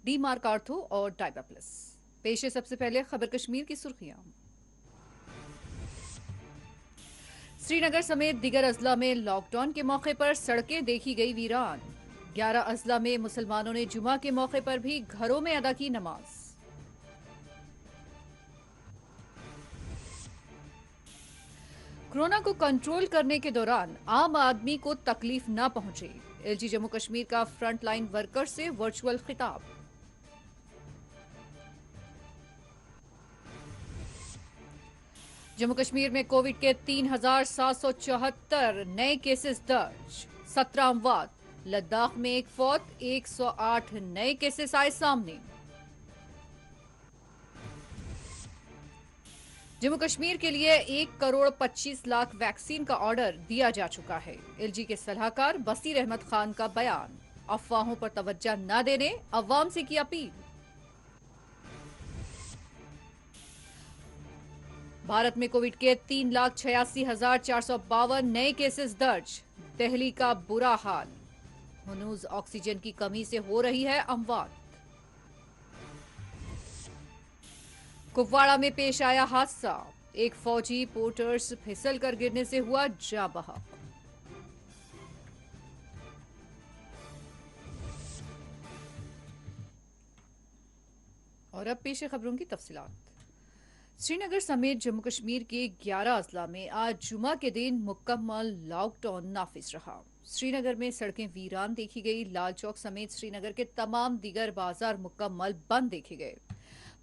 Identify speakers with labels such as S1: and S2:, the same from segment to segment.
S1: D mark ortho और डाइबा plus. पेश है सबसे पहले खबर कश्मीर की सुर्खियां। श्रीनगर समेत दिगर अजला में लॉकडाउन के मौके पर सड़कें देखी गई वीरान। 11 अजला में मुसलमानों ने जुमा के मौके पर भी घरों में अदा की नमाज। कोरोना को कंट्रोल करने के दौरान आम आदमी को तकलीफ न पहुंचे, एलजी जम्मू कश्मीर का फ्रंटलाइन वर्कर से वर्चुअल खिताब। जम्मू कश्मीर में कोविड के 3,774 नए केसेस दर्ज, 17 अमवात। लद्दाख में एक फौत, 108 नए केसेस आए सामने। जम्मू कश्मीर के लिए 1,25,00,000 वैक्सीन का ऑर्डर दिया जा चुका है, एलजी के सलाहकार बसीर अहमद खान का बयान। अफवाहों पर तवज्जो न देने अवाम से की अपील। भारत में कोविड के 3,86,452 नए केसेस दर्ज, दिल्ली का बुरा हाल। हनूज ऑक्सीजन की कमी से हो रही है अमवात। कुपवाड़ा में पेश आया हादसा, एक फौजी पोर्टर्स फिसल कर गिरने से हुआ जाँ बहक। और अब पेश है खबरों की तफसीलात। श्रीनगर समेत जम्मू कश्मीर के 11 अजला में आज जुमा के दिन मुकम्मल लॉकडाउन नाफिज रहा। श्रीनगर में सड़कें वीरान देखी गई, लाल चौक समेत श्रीनगर के तमाम दीगर बाजार मुकम्मल बंद देखे गए।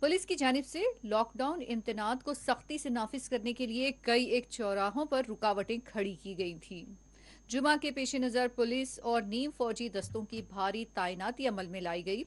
S1: पुलिस की जानिब से लॉकडाउन इम्तनात को सख्ती से नाफिज करने के लिए कई एक चौराहों पर रुकावटें खड़ी की गई थी। जुमा के पेश नज़र पुलिस और नीम फौजी दस्तों की भारी तैनाती अमल में लाई गई।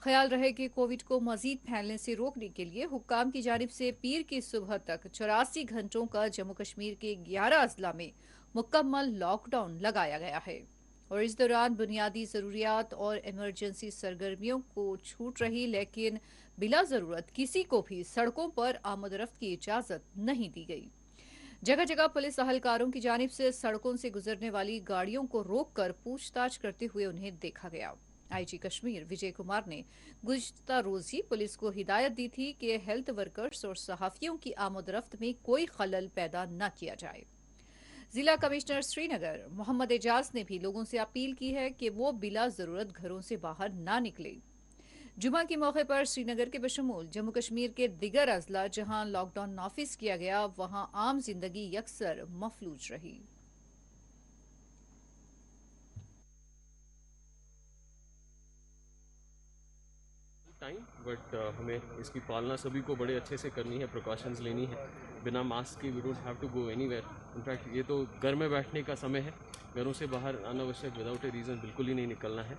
S1: ख्याल रहे कि कोविड को मजीद फैलने से रोकने के लिए हुक्काम की जानिब से पीर की सुबह तक 84 घंटों का जम्मू कश्मीर के 11 अजला में मुकम्मल लॉकडाउन लगाया गया है और इस दौरान बुनियादी ज़रूरियात और इमरजेंसी सरगर्मियों को छूट रही, लेकिन बिला ज़रूरत किसी को भी सड़कों पर आमदरफ्त की इजाज़त नहीं दी गई। जगह जगह पुलिस अहलकारों की जानिब से सड़कों से गुजरने वाली गाड़ियों को रोककर पूछताछ करते हुए उन्हें देखा गया। आईजी कश्मीर विजय कुमार ने गुज़िश्ता रोज ही पुलिस को हिदायत दी थी कि हेल्थ वर्कर्स और सहाफियों की आमदरफ्त में कोई खलल पैदा न किया जाए। जिला कमिश्नर श्रीनगर मोहम्मद एजाज ने भी लोगों से अपील की है कि वो बिला जरूरत घरों से बाहर ना निकले। जुमा के मौके पर श्रीनगर के बशमूल जम्मू कश्मीर के दिगर अजला जहां लॉकडाउन नाफिज किया गया, वहां आम जिंदगी यकसर मफलूज रही।
S2: टाइम बट हमें इसकी पालना सभी को बड़े अच्छे से करनी है, प्रिकॉशंस लेनी है। बिना मास्क के we don't have to go anywhere. In fact ये तो घर में बैठने का समय है, घरों से बाहर अनावश्यक विदाउट ए रीज़न बिल्कुल ही नहीं निकलना है।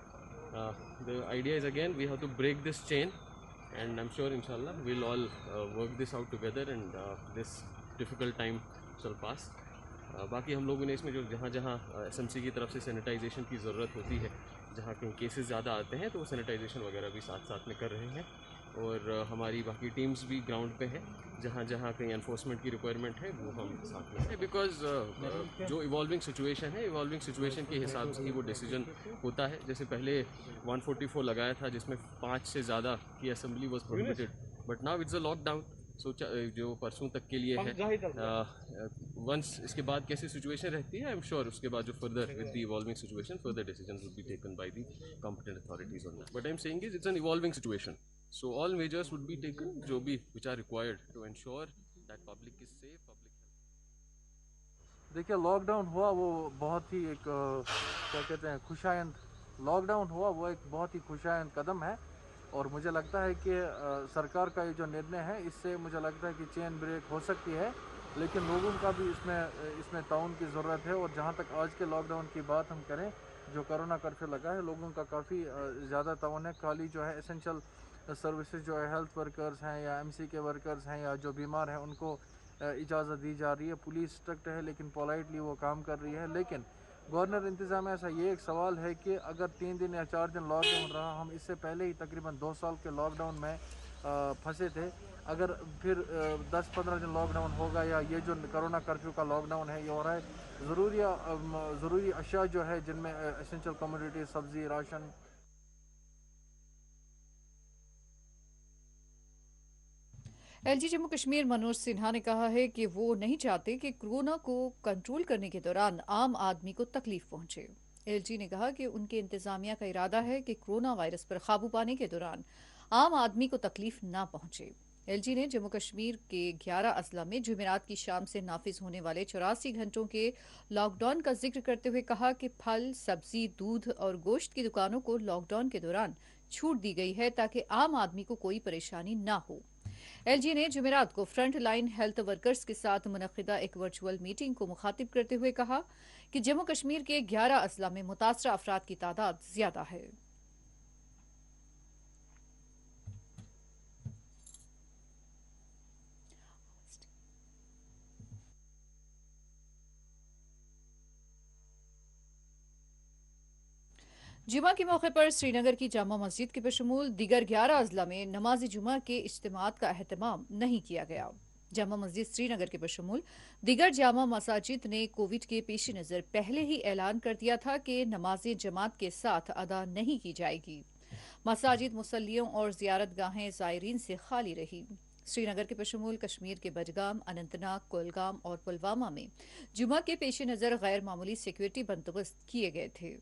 S2: The idea is again we have to break this chain and I am sure Inshallah will all work this out together and this difficult time shall pass. बाकी हम लोगों ने इसमें जो जहाँ जहाँ एसएमसी की तरफ से सैनिटाइजेशन की ज़रूरत होती है, जहाँ कहीं केसेस ज़्यादा आते हैं तो वो सैनिटाइजेशन वगैरह भी साथ साथ में कर रहे हैं और हमारी बाकी टीम्स भी ग्राउंड पे हैं, जहाँ जहाँ कहीं एनफोर्समेंट की रिक्वायरमेंट है वो हम साथ में हैं। बिकॉज जो इवॉल्विंग सिचुएशन है, इवॉल्विंग सिचुएशन के हिसाब से ही वो डिसीजन होता है। जैसे पहले 144 लगाया था जिसमें 5 से ज़्यादा की assembly was prohibited, but now it's a lockdown. सोचा जो परसों तक के लिए है। वंस इसके बाद कैसी सिचुएशन रहती है, आई एम श्योर उसके बाद जो further with the evolving situation further decisions will be taken by the competent authorities on that. But I am saying is it's an evolving situation, so all measures would be taken जो भी which are required to ensure that public is safe, public.
S3: देखिए, lockdown हुआ वो बहुत ही एक क्या कहते हैं खुशायंद लॉकडाउन हुआ वो एक बहुत ही खुशायंद कदम है और मुझे लगता है कि सरकार का ये जो निर्णय है इससे मुझे लगता है कि चेन ब्रेक हो सकती है, लेकिन लोगों का भी इसमें ताउन की ज़रूरत है। और जहाँ तक आज के लॉकडाउन की बात हम करें, जो कोरोना कर्फ्यू लगा है, लोगों का काफ़ी ज़्यादा ताउन है। खाली जो है एसेंशियल सर्विसेज जो है हेल्थ वर्कर्स हैं या एमसी के वर्कर्स हैं या जो बीमार हैं उनको इजाज़त दी जा रही है। पुलिस स्ट्रिक्ट है लेकिन पोलाइटली वो काम कर रही है। लेकिन गवर्नर इंतज़ाम ऐसा ये एक सवाल है कि अगर 3 दिन या 4 दिन लॉकडाउन रहा, हम इससे पहले ही तकरीबन 2 साल के लॉकडाउन में फंसे थे, अगर फिर 10-15 दिन लॉकडाउन होगा या ये जो कोरोना कर्फ्यू का लॉकडाउन है ये हो रहा है, ज़रूरी अशिया जो है जिनमें एसेंशियल कमोडिटी, सब्ज़ी, राशन
S1: एलजी जम्मू कश्मीर मनोज सिन्हा ने कहा है कि वो नहीं चाहते कि कोरोना को कंट्रोल करने के दौरान आम आदमी को तकलीफ पहुंचे। एलजी ने कहा कि उनके इंतजामिया का इरादा है कि कोरोना वायरस पर काबू पाने के दौरान आम आदमी को तकलीफ ना पहुंचे। एलजी ने जम्मू कश्मीर के 11 अजला में जुमेरात की शाम से नाफिज होने वाले 84 घंटों के लॉकडाउन का जिक्र करते हुए कहा कि फल, सब्जी, दूध और गोश्त की दुकानों को लॉकडाउन के दौरान छूट दी गई है ताकि आम आदमी को कोई परेशानी ना हो। एलजी ने जुमेरात को फ्रंट लाइन हेल्थ वर्कर्स के साथ मुनक्किदा एक वर्चुअल मीटिंग को मुखातिब करते हुए कहा कि जम्मू कश्मीर के 11 अजला में मुतासरा अफराद की तादाद ज्यादा है। जुमा के मौके पर श्रीनगर की जामा मस्जिद के बशमूल दीगर 11 अजला में नमाज जुमा के इज्तिमात का अहतमाम नहीं किया गया। जामा मस्जिद श्रीनगर के बशमूल दीगर जामा मसाजिद ने कोविड के पेश नज़र पहले ही ऐलान कर दिया था कि नमाज जमात के साथ अदा नहीं की जाएगी। मसाजिद, मुसल्लियों और जियारतगाहें ज़ायरीन से खाली रही। श्रीनगर के बशमूल कश्मीर के बडगाम, अनंतनाग, कुलगाम और पुलवामा में जुमा के पेश नज़र गैर मामूली सिक्योरिटी बंदोबस्त किए गए थे।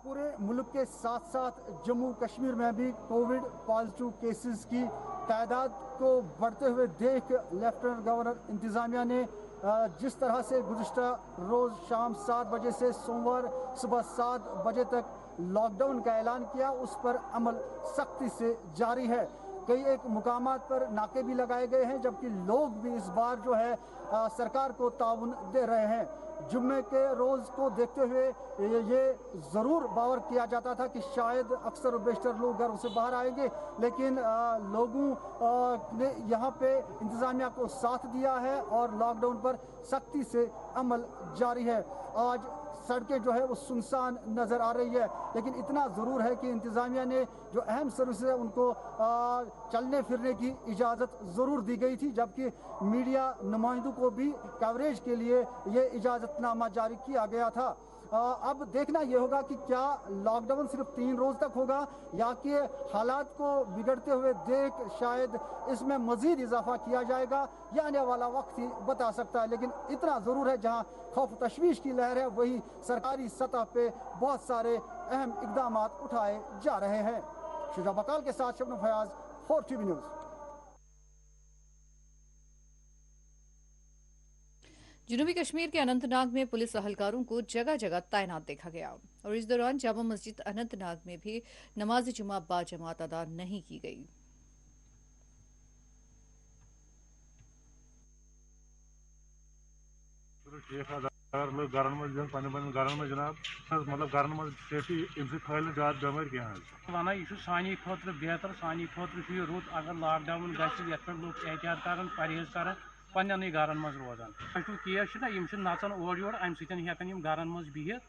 S4: पूरे मुल्क के साथ साथ जम्मू कश्मीर में भी कोविड पॉजिटिव केसेस की तादाद को बढ़ते हुए देख लेफ्टिनेंट गवर्नर इंतज़ामिया ने जिस तरह से गुज़िश्ता रोज़ शाम 7 बजे से सोमवार सुबह 7 बजे तक लॉकडाउन का ऐलान किया, उस पर अमल सख्ती से जारी है। कई एक मुकामात पर नाके भी लगाए गए हैं, जबकि लोग भी इस बार जो है सरकार को ताउन दे रहे हैं। जुम्मे के रोज़ को देखते हुए ये ज़रूर बावर किया जाता था कि शायद अक्सर और बेशतर लोग घरों से बाहर आएंगे, लेकिन लोगों ने यहाँ पे इंतज़ामिया को साथ दिया है और लॉकडाउन पर सख्ती से अमल जारी है। आज सड़कें जो है वो सुनसान नज़र आ रही है, लेकिन इतना ज़रूर है कि इंतज़ामिया ने जो अहम सर्विस है उनको चलने फिरने की इजाज़त ज़रूर दी गई थी, जबकि मीडिया नुमाइंदों को भी कवरेज के लिए ये इजाज़तनामा जारी किया गया था। अब देखना ये होगा कि क्या लॉकडाउन सिर्फ 3 रोज़ तक होगा या कि हालात को बिगड़ते हुए देख शायद इसमें मज़ीद इजाफा किया जाएगा। यह आने वाला वक्त ही बता सकता है, लेकिन इतना ज़रूर है जहां खौफ तशवीश की लहर है वही सरकारी सतह पे बहुत सारे अहम इकदाम उठाए जा रहे हैं। शुजा बकाल के साथ शबनम फयाज, 4TV न्यूज़।
S1: जनूबी कश्मीर के अनंतनाग में पुलिस अहलकारों को जगह जगह तैनात देखा गया और इस दौरान जामा मस्जिद अनंतनाग में भी नमाज जुमा बाजमात अदा नहीं की गई।
S5: गरन मज गरन मज जनाब मतलब गरन मज सेफ्टी अमि फैल ज्यादा बेमार क्या वन यह सानी खुद बेहतर सानी खुद रुत अगर लॉकडाउन गि लोग एहतियात कर परहेज कर पन्ने गरन मज रोजान केस नचन ओर योर अम सम गरन मज बिहित।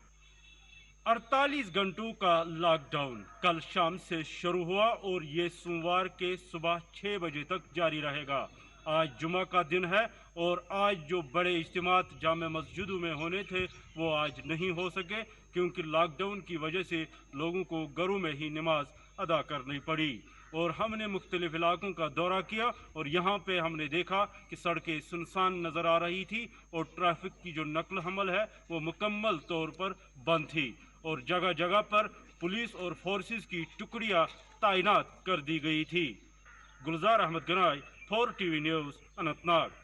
S6: 48 घंटों का लॉकडाउन कल शाम से शुरू हुआ और ये सोमवार के सुबह 6 बजे तक जारी रहेगा। आज जुमा का दिन है और आज जो बड़े इज्तिमात जामे मस्जिदों में होने थे वो आज नहीं हो सके, क्योंकि लॉकडाउन की वजह से लोगों को घरों में ही नमाज अदा करनी पड़ी। और हमने मुख्तलिफ इलाकों का दौरा किया और यहाँ पे हमने देखा कि सड़कें सुनसान नज़र आ रही थी और ट्रैफिक की जो नकल हमल है वो मुकम्मल तौर पर बंद थी और जगह जगह पर पुलिस और फोर्सेस की टुकड़ियाँ तैनात कर दी गई थी। गुलजार अहमद गनाई, 4TV न्यूज़, अनंतनाग।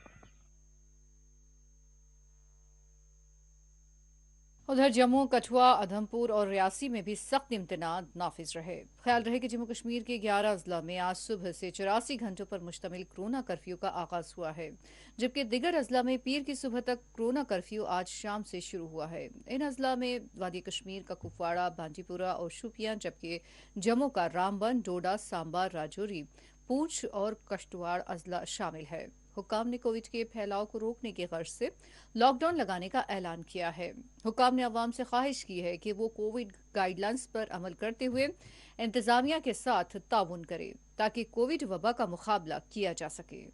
S1: उधर जम्मू, कठुआ, उधमपुर और रियासी में भी सख्त इम्तनान नाफिज रहे। ख्याल रहे कि जम्मू कश्मीर के 11 अजला में आज सुबह से 84 घंटों पर मुश्तमिल कोरोना कर्फ्यू का आगाज हुआ है, जबकि दिगर अजला में पीर की सुबह तक कोरोना कर्फ्यू आज शाम से शुरू हुआ है। इन अजला में वादी कश्मीर का कुपवाड़ा, बांडीपुरा और शोपियां, जबकि जम्मू का रामबन, डोडा, सांबा, राजौरी, पूंछ और कश्तवाड़ अजला शामिल है। हुक्काम ने कोविड के फैलाव को रोकने की गर्ज से लॉकडाउन लगाने का ऐलान किया है। हुक्काम ने अवाम से ख्वाहिश की है कि वो कोविड गाइडलाइंस पर अमल करते हुए इंतजामिया के साथ ताउन करे ताकि कोविड वबा का मुकाबला किया जा सके।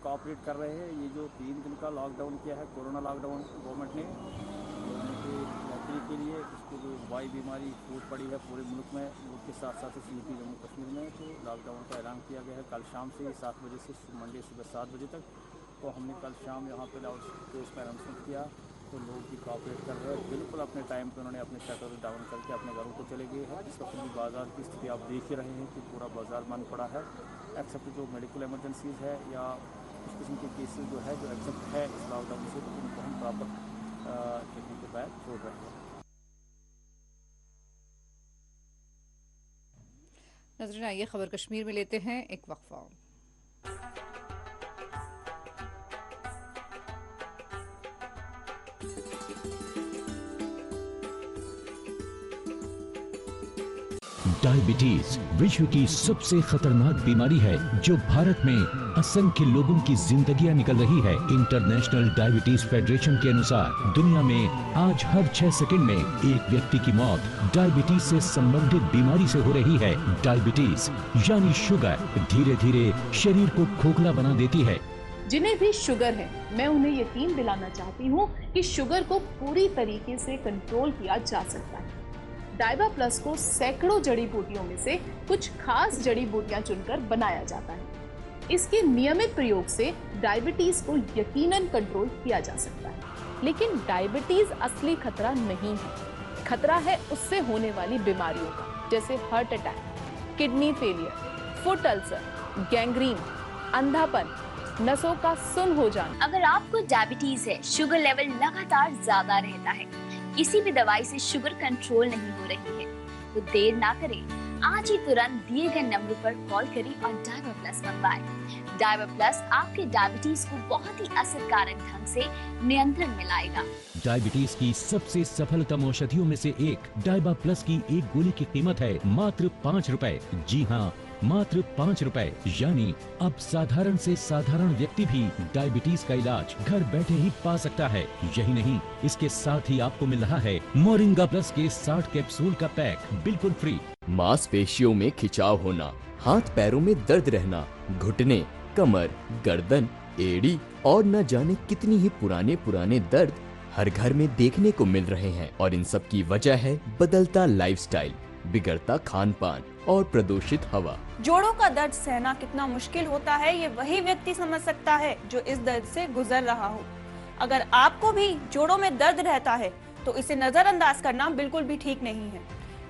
S7: कोऑपरेट कर रहे हैं। ये जो 3 दिन का लॉकडाउन किया है, कोरोना लॉकडाउन गवर्नमेंट ने लोगों के नौकरी के लिए, उसको जो वबाई बीमारी फूट पड़ी है पूरे मुल्क में, मुल्क के साथ साथ यूपी जम्मू कश्मीर में, तो लॉकडाउन का ऐलान किया गया है कल शाम से 7 बजे से मंडे सुबह 7 बजे तक। तो हमने कल शाम यहाँ पर लाउड स्पीकर पर अनाउंसमेंट किया, तो लोग भी कोऑपरेट कर रहे हैं। बिल्कुल अपने टाइम पे उन्होंने अपने शटर डाउन करके अपने घरों को चले गए हैं। इस वक्त भी बाज़ार की स्थिति आप देख ही रहे हैं कि पूरा बाज़ार बंद पड़ा है, एक्सेप्ट जो मेडिकल इमरजेंसीज़ है या कुछ किस्म के केसेस जो है जो एक्सेप्ट है इस लॉकडाउन से, तो उनको हम प्रॉपर देखने के बाद छोड़ रहे हैं।
S1: नजरीन, आइए खबर कश्मीर में लेते हैं एक वक्फा।
S8: डायबिटीज विश्व की सबसे खतरनाक बीमारी है जो भारत में असंख्य लोगों की जिंदगियां निकल रही है। इंटरनेशनल डायबिटीज फेडरेशन के अनुसार दुनिया में आज हर 6 सेकंड में एक व्यक्ति की मौत डायबिटीज से संबंधित बीमारी से हो रही है। डायबिटीज यानी शुगर धीरे धीरे शरीर को खोखला बना देती है।
S9: जिन्हें भी शुगर है, मैं उन्हें यकीन दिलाना चाहती हूँ कि शुगर को पूरी तरीके से कंट्रोल किया जा सकता है। डाइबा प्लस को सैकड़ों जड़ी बूटियों में से कुछ खास जड़ी बूटियां चुनकर बनाया जाता है। इसके नियमित प्रयोग से डायबिटीज को यकीनन कंट्रोल किया जा सकता है। लेकिन डायबिटीज असली खतरा नहीं है। खतरा है उससे होने वाली बीमारियों का, जैसे heart attack, kidney failure, foot ulcer, gangrene, अंधापन, नसों का सुन्न हो जाना।
S10: अगर आपको डायबिटीज है, शुगर लेवल लगातार ज्यादा रहता है, किसी भी दवाई से शुगर कंट्रोल नहीं हो रही है, तो देर ना करें, आज ही तुरंत दिए गए नंबर पर कॉल करें और डाइबा प्लस मंगवाएं। डाइबा प्लस आपके डायबिटीज को बहुत ही असरकारक ढंग से नियंत्रण में लाएगा।
S8: डायबिटीज की सबसे सफलतम औषधियों में से एक डाइबा प्लस की एक गोली की कीमत है मात्र 5 रुपए। जी हाँ, मात्र 5 रुपए। यानी अब साधारण से साधारण व्यक्ति भी डायबिटीज का इलाज घर बैठे ही पा सकता है। यही नहीं, इसके साथ ही आपको मिल रहा है मोरिंगा प्लस के 60 कैप्सूल का पैक बिल्कुल फ्री।
S11: मांसपेशियों में खिंचाव होना, हाथ पैरों में दर्द रहना, घुटने, कमर, गर्दन, एड़ी और न जाने कितनी ही पुराने दर्द हर घर में देखने को मिल रहे हैं। और इन सब की वजह है बदलता लाइफस्टाइल, बिगड़ता खान पान और प्रदूषित हवा।
S12: जोड़ों का दर्द सहना कितना मुश्किल होता है, ये वही व्यक्ति समझ सकता है जो इस दर्द से गुजर रहा हो। अगर आपको भी जोड़ों में दर्द रहता है तो इसे नजरअंदाज करना बिल्कुल भी ठीक नहीं है,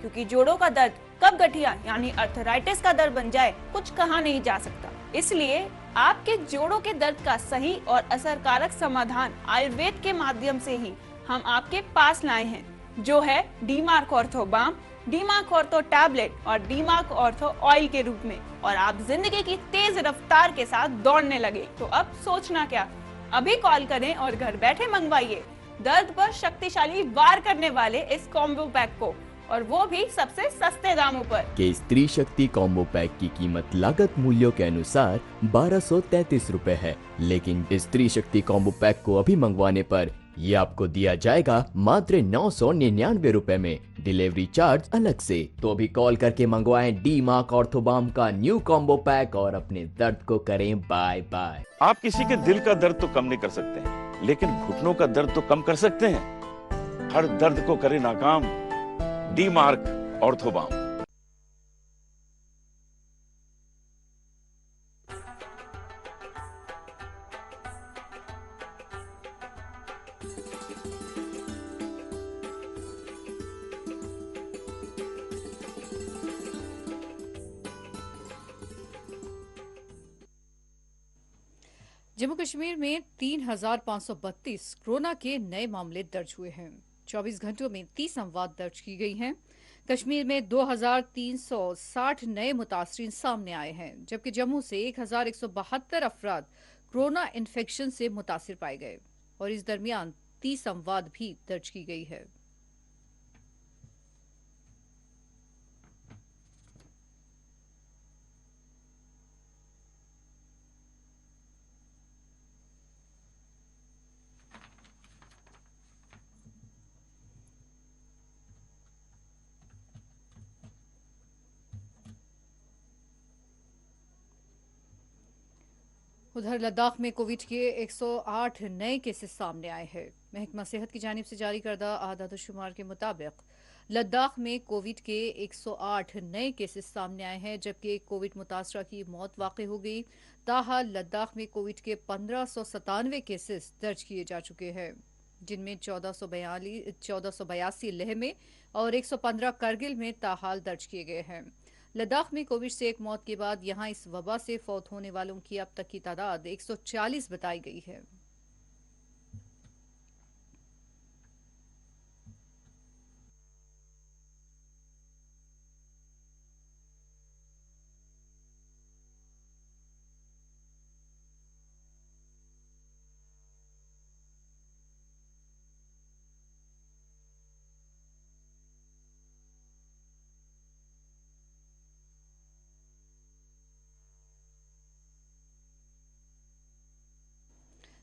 S12: क्योंकि जोड़ों का दर्द कब गठिया यानी अर्थराइटिस का दर्द बन जाए कुछ कहा नहीं जा सकता। इसलिए आपके जोड़ों के दर्द का सही और असरकारक समाधान आयुर्वेद के माध्यम से ही हम आपके पास लाए हैं, जो है डीमार्क ऑर्थो बाम, डीमार्क ऑर्थो टैबलेट और डीमार्क ऑर्थो ऑयल के रूप में। और आप जिंदगी की तेज रफ्तार के साथ दौड़ने लगे, तो अब सोचना क्या, अभी कॉल करें और घर बैठे मंगवाइए दर्द पर शक्तिशाली वार करने वाले इस कॉम्बो पैक को, और वो भी सबसे सस्ते दामों पर।
S11: के स्त्री शक्ति कॉम्बो पैक की कीमत लागत मूल्यों के अनुसार 1233 रुपए है, लेकिन स्त्री शक्ति कॉम्बो पैक को अभी मंगवाने पर ये आपको दिया जाएगा मात्र 999 रुपए में, डिलीवरी चार्ज अलग से। तो अभी कॉल करके मंगवाएं डीमार्क ऑर्थोबाम का न्यू कॉम्बो पैक और अपने दर्द को करें बाय बाय।
S13: आप किसी के दिल का दर्द तो कम नहीं कर सकते हैं, लेकिन घुटनों का दर्द तो कम कर सकते हैं। हर दर्द को करे नाकाम डीमार्क ऑर्थोबाम।
S1: जम्मू कश्मीर में 3,532 कोरोना के नए मामले दर्ज हुए हैं। 24 घंटों में 30 अमवात दर्ज की गई हैं। कश्मीर में 2,360 नए मुतासरीन सामने आए हैं, जबकि जम्मू से 1,172 अफराद कोरोना इन्फेक्शन से मुतासिर पाए गए और इस दरमियान 30 अमवात भी दर्ज की गई है। उधर लद्दाख में कोविड के 108 नए केसेस सामने आए हैं। महकमा सेहत की जानिब से जारी करदा आदाद-ओ-शुमार के मुताबिक लद्दाख में कोविड के 108 नए केसेस सामने आए हैं, जबकि एक कोविड मुतासरा की मौत वाक़ हो गई। ताहाल लद्दाख में कोविड के 1597 केसेस दर्ज किए जा चुके हैं, जिनमें 1482 लेह में और 115 करगिल में ताहाल दर्ज किए गए हैं। लद्दाख में कोविड से एक मौत के बाद यहां इस वबा से फौत होने वालों की अब तक की तादाद 140 बताई गई है।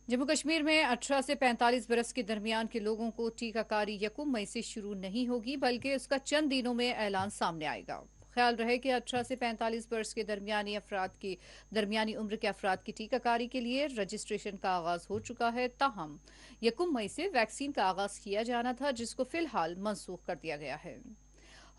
S1: जम्मू कश्मीर में 18 से 45 बरस के दरमियान के लोगों को टीकाकारी 1 मई से शुरू नहीं होगी, बल्कि उसका चंद दिनों में ऐलान सामने आएगा। ख्याल रहे कि 18 से 45 वर्ष के दरमियानी उम्र के अफराद की टीकाकारी के लिए रजिस्ट्रेशन का आगाज हो चुका है। ताहम 1 मई से वैक्सीन का आगाज किया जाना था, जिसको फिलहाल मनसूख कर दिया गया है।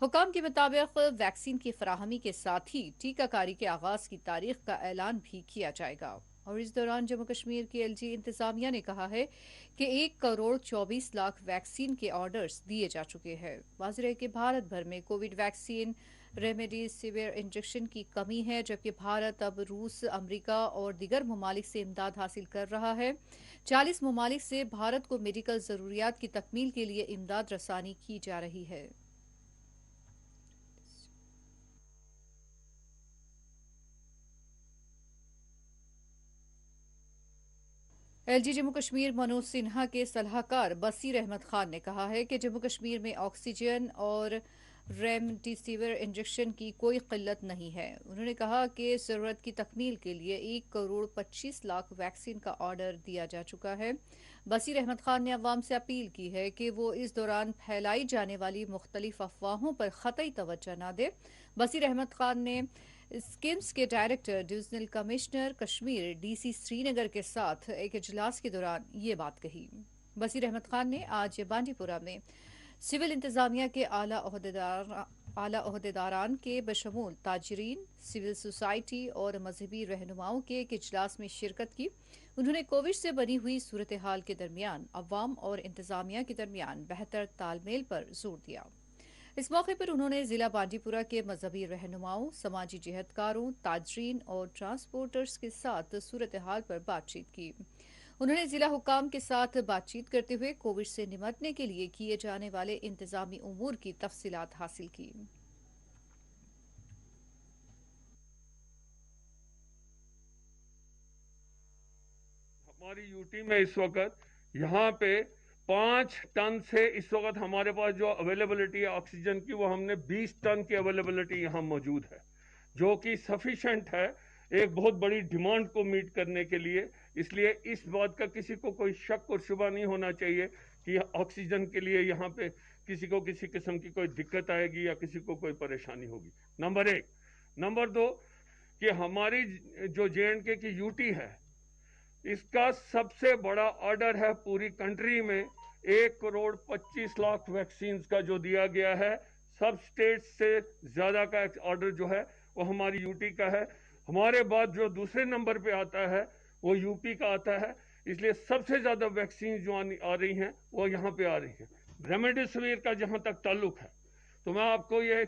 S1: हुकाम के मुताबिक वैक्सीन की फराहमी के साथ ही टीकाकारी के आगाज की तारीख का ऐलान भी किया जाएगा। और इस दौरान जम्मू कश्मीर की एलजी इंतजामिया ने कहा है कि 1 करोड़ 24 लाख वैक्सीन के ऑर्डर्स दिए जा चुके हैं। वाज़ेह है कि भारत भर में कोविड वैक्सीन रेमडेसिविर इंजेक्शन की कमी है, जबकि भारत अब रूस, अमेरिका और दीगर ममालिक से इमदाद हासिल कर रहा है। 40 ममालिक से भारत को मेडिकल जरूरियात की तकमील के लिए इमदाद रसानी की जा रही है। एलजी जम्मू कश्मीर मनोज सिन्हा के सलाहकार बसीर अहमद खान ने कहा है कि जम्मू कश्मीर में ऑक्सीजन और रेमडेसिविर इंजेक्शन की कोई किल्लत नहीं है। उन्होंने कहा कि जरूरत की तकमील के लिए 1 करोड़ 25 लाख वैक्सीन का ऑर्डर दिया जा चुका है। बसीर अहमद खान ने अवाम से अपील की है कि वो इस दौरान फैलाई जाने वाली मुख्तलिफ अफवाहों पर ख़तई तवज्जो न दे। बसीर अहमद खान ने स्किम्स के director divisional commissioner Kashmir DC Srinagar के साथ एक इजलास के दौरान ये बात कही। बसीर अहमद खान ने आज बांडीपुरा में सिविल इंतजामिया के आला ओहदेदारान के बशमूल ताजरीन, सिविल सोसाइटी और मजहबी रहनुमाओं के एक इजलास में शिरकत की। उन्होंने कोविड से बनी हुई सूरत हाल के दरमियान अवाम और इंतजामिया के दरमियान बेहतर तालमेल पर जोर दिया। इस मौके पर उन्होंने जिला बांडीपुरा के मजहबी रहनुमाओं, समाजी जिहदकारों, ताजरीन और ट्रांसपोर्टर्स के साथ सूरत हाल पर बातचीत की। उन्होंने जिला हुकाम के साथ बातचीत करते हुए कोविड से निपटने के लिए किए जाने वाले इंतजामी उमूर की तफसीलात हासिल की।
S14: हमारी यूटी में इस वक्त यहाँ पे 5 टन से इस वक्त हमारे पास जो अवेलेबिलिटी है ऑक्सीजन की, वो हमने 20 टन की अवेलेबिलिटी यहाँ मौजूद है, जो कि सफिशेंट है एक बहुत बड़ी डिमांड को मीट करने के लिए। इसलिए इस बात का किसी को कोई शक और शुबा नहीं होना चाहिए कि ऑक्सीजन के लिए यहाँ पे किसी को किसी किस्म की कोई दिक्कत आएगी या किसी को कोई परेशानी होगी। नंबर 1। नंबर 2 कि हमारी जो JNK की यूटी है, इसका सबसे बड़ा ऑर्डर है पूरी कंट्री में 1 करोड़ 25 लाख वैक्सीन का जो दिया गया है। सब स्टेट से ज्यादा का ऑर्डर जो है वो हमारी यूटी का है। हमारे बाद जो दूसरे नंबर पे आता है वो यूपी का आता है। इसलिए सबसे ज्यादा वैक्सीन जो आ रही हैं वो यहाँ पे आ रही है। रेमडेसिविर का जहां तक ताल्लुक है, तो मैं आपको ये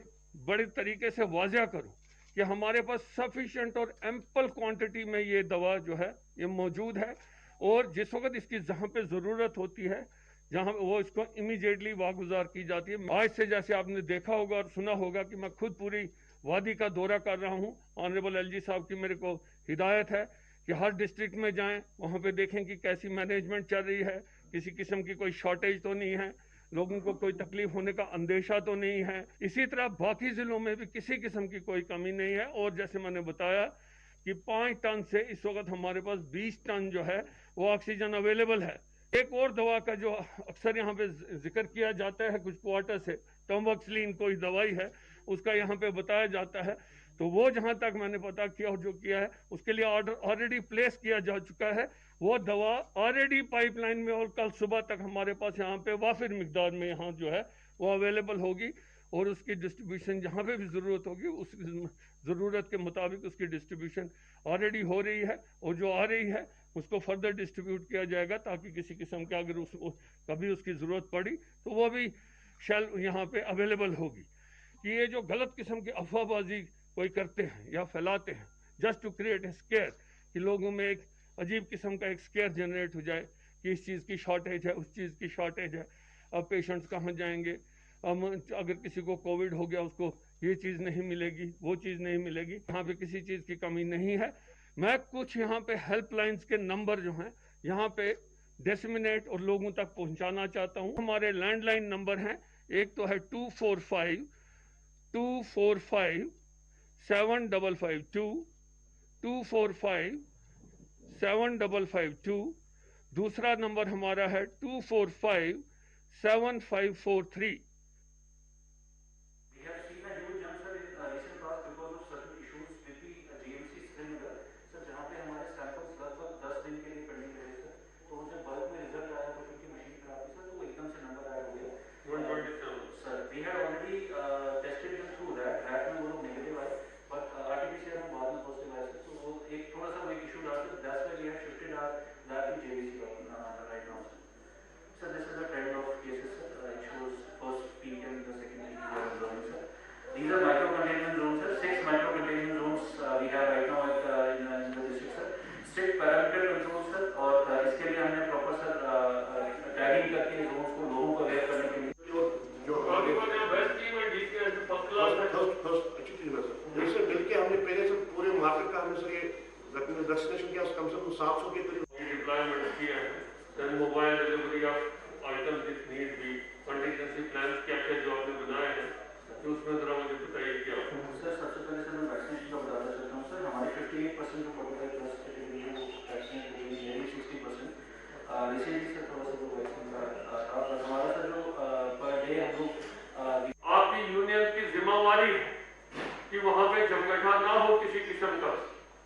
S14: बड़े तरीके से वाज़ेह करूं कि हमारे पास सफिशिएंट और एम्पल क्वांटिटी में ये दवा जो है ये मौजूद है, और जिस वक्त इसकी जहां पे ज़रूरत होती है जहां वो इसको इमीडिएटली वागुजार की जाती है। आज से जैसे आपने देखा होगा और सुना होगा कि मैं खुद पूरी वादी का दौरा कर रहा हूं। ऑनरेबल एलजी साहब की मेरे को हिदायत है कि हर डिस्ट्रिक्ट में जाएं, वहां पे देखें कि कैसी मैनेजमेंट चल रही है, किसी किस्म की कोई शॉर्टेज तो नहीं है, लोगों को कोई तकलीफ होने का अंदेशा तो नहीं है। इसी तरह बाकी जिलों में भी किसी किस्म की कोई कमी नहीं है। और जैसे मैंने बताया कि 5 टन से इस वक्त हमारे पास 20 टन जो है वो ऑक्सीजन अवेलेबल है। एक और दवा का जो अक्सर यहाँ पे जिक्र किया जाता है कुछ क्वार्टर से, टॉमवैक्सिलिन कोई दवाई है, उसका यहाँ पे बताया जाता है। तो वो जहां तक मैंने पता किया और जो किया है उसके लिए ऑर्डर ऑलरेडी प्लेस किया जा चुका है। वो दवा ऑलरेडी पाइपलाइन में और कल सुबह तक हमारे पास यहाँ पे वाफिर मिकदार में यहाँ जो है वो अवेलेबल होगी और उसकी डिस्ट्रीब्यूशन जहाँ पे भी ज़रूरत होगी उस ज़रूरत के मुताबिक उसकी डिस्ट्रीब्यूशन ऑलरेडी हो रही है और जो आ रही है उसको फर्दर डिस्ट्रीब्यूट किया जाएगा ताकि किसी किस्म के अगर उसको कभी उसकी ज़रूरत पड़ी तो वो भी शेल्फ यहाँ पे अवेलेबल होगी। कि ये जो गलत किस्म की अफवाहबाजी कोई करते हैं या फैलाते हैं just to create a scare कि लोगों में एक अजीब किस्म का एक स्केयर जनरेट हो जाए कि इस चीज़ की शॉर्टेज है उस चीज़ की शॉर्टेज है, अब पेशेंट्स कहाँ जाएंगे, अब अगर किसी को कोविड हो गया उसको ये चीज़ नहीं मिलेगी वो चीज़ नहीं मिलेगी। यहाँ पे किसी चीज़ की कमी नहीं है। मैं कुछ यहाँ पे हेल्पलाइंस के नंबर जो हैं यहाँ पे डिसमिनेट और लोगों तक पहुँचाना चाहता हूँ। हमारे लैंडलाइन नंबर हैं, एक तो है 245-755-2, 245-755-2। दूसरा नंबर हमारा है 245-7543।
S15: These are micro containment zones, sir. 6 micro containment zones we have right now in the district, sir. Strict parameter controls, sir. और इसके लिए हमने प्रॉपर सर टैगिंग करके जोन्स को लोगों को अवेयर करने के लिए जो बेस्ट टीम है डीसी है फर्स्ट क्लास है फर्स्ट अच्छी टीम है सर। इससे मिलके हमने पहले से पूरे मार्केट का हमने सर ये वैक्सीनेशन किया कम से कम 700 के करीब डिप्लॉयमेंट किया है। Then mobile delivery of items if need be contingency plan क्या-क्या जो आपने बनाए हैं तो उसमें जरा मुझे बताइए क्या सर। सबसे पहले सर मैं वैक्सीनेशन का बताना चाहता हूँ सर। हमारे 58% जो 45 प्लस कैटेगरी है वो वैक्सीन हुई है, 60% रिसेंटली सर थोड़ा सा वो वैक्सीन का था। और हमारा सर जो पर डे हम लोग आपकी यूनियन की जिम्मेवारी है कि वहाँ पे जमघटा ना हो, किसी किस्म का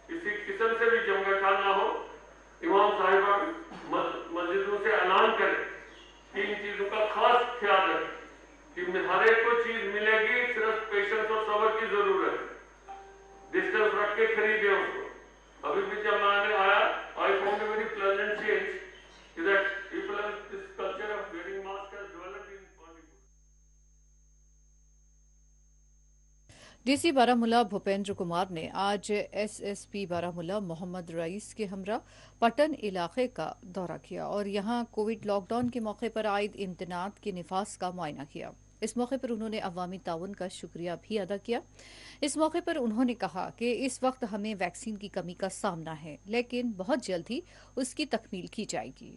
S15: किसी किस्म से भी जमघटा ना हो। इमाम साहिबान मस्जिदों से ऐलान करें कि इन चीज़ों का खास ख्याल रखें कि हर एक को चीज मिलेगी, सिर्फ पेशेंस और सब्र की जरूरत है। डिस्टेंस रख के खरीदे उसको। अभी भी जब मैंने आया I found a very pleasant change that people have this culture of wearing mask has developed in Pandipur.
S1: DC Baramulla Bhupendra Kumar ने आज एसएसपी बारामूला मोहम्मद रईस के हमरा पटन इलाके का दौरा किया और यहां कोविड लॉकडाउन के मौके पर आयद इम्तनात के निफाज का मुआयना किया। इस मौके पर उन्होंने अवामी ताउन का शुक्रिया भी अदा किया। इस मौके पर उन्होंने कहा कि इस वक्त हमें वैक्सीन की कमी का सामना है, लेकिन बहुत जल्द ही उसकी तकमील की जाएगी।